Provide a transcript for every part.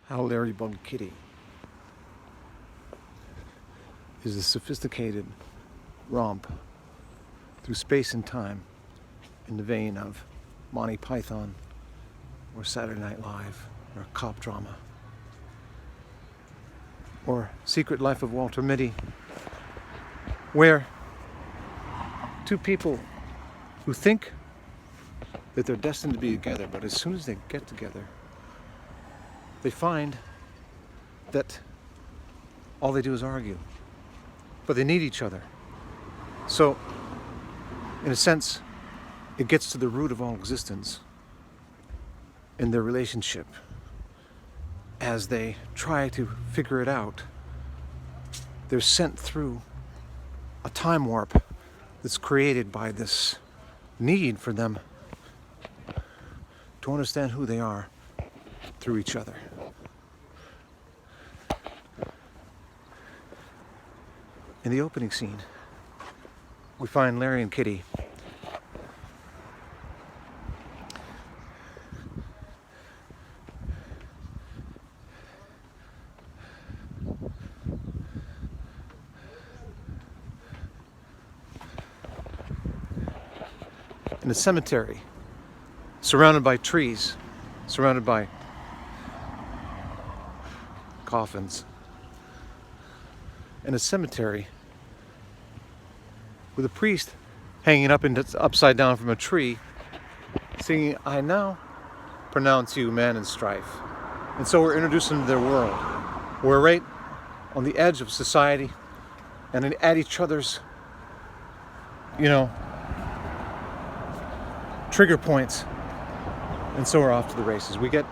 How Larry Bugged Kitty is a sophisticated romp through space and time in the vein of Monty Python or Saturday Night Live or a cop drama or Secret Life of Walter Mitty, where two people who think that they're destined to be together, but as soon as they get together, they find that all they do is argue. But they need each other. So, in a sense, it gets to the root of all existence in their relationship. As they try to figure it out, they're sent through a time warp that's created by this need for them to understand who they are through each other. In the opening scene, we find Larry and Kitty in a cemetery, surrounded by trees, surrounded by coffins, in a cemetery with a priest hanging upside down from a tree, singing, "I now pronounce you man in strife." And so we're introduced into their world. We're right on the edge of society and at each other's, trigger points. And so we're off to the races. We get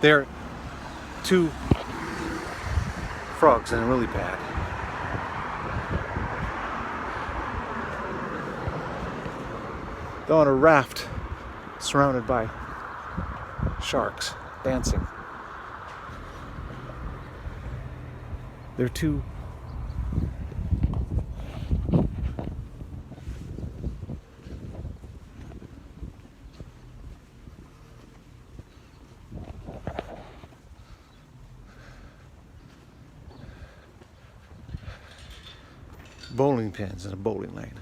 there, two frogs and really bad. They're on a raft surrounded by sharks dancing. They're two bowling pins in a bowling lane.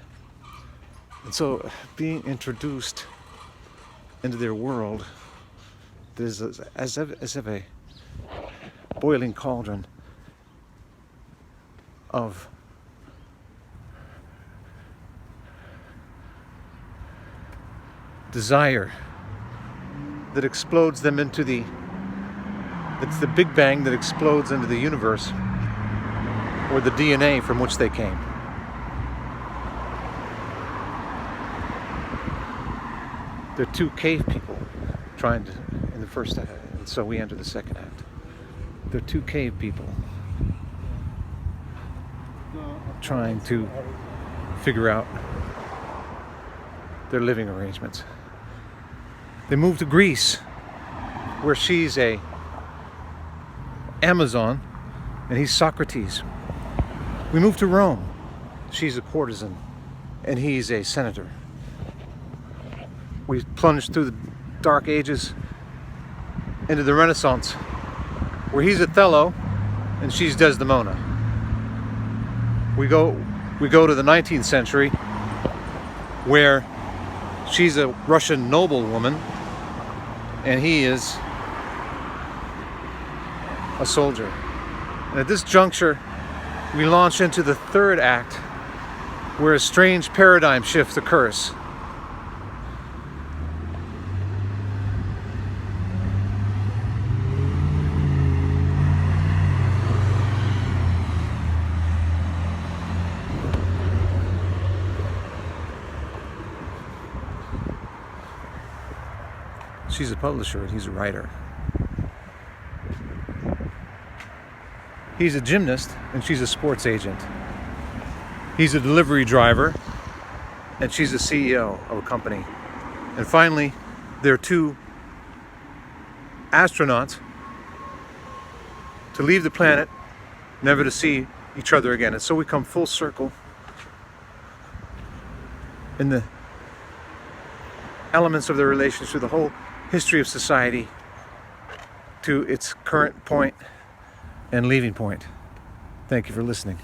And so being introduced into their world, there's as if a boiling cauldron of desire that explodes them into it's the Big Bang that explodes into the universe, or the DNA from which they came. They're two cave people in the first act, and so we enter the second act. They're two cave people trying to figure out their living arrangements. They move to Greece, where she's a Amazon and he's Socrates. We move to Rome. She's a courtesan and he's a senator. We plunge through the Dark Ages into the Renaissance, where he's Othello and she's Desdemona. We go to the 19th century, where she's a Russian noblewoman and he is a soldier. And at this juncture, we launch into the third act, where a strange paradigm shift occurs. She's a publisher and he's a writer. He's a gymnast and she's a sports agent. He's a delivery driver and she's a CEO of a company. And finally, there are two astronauts to leave the planet, never to see each other again. And so we come full circle in the elements of their relationship, the whole history of society, to its current point and leaving point. Thank you for listening.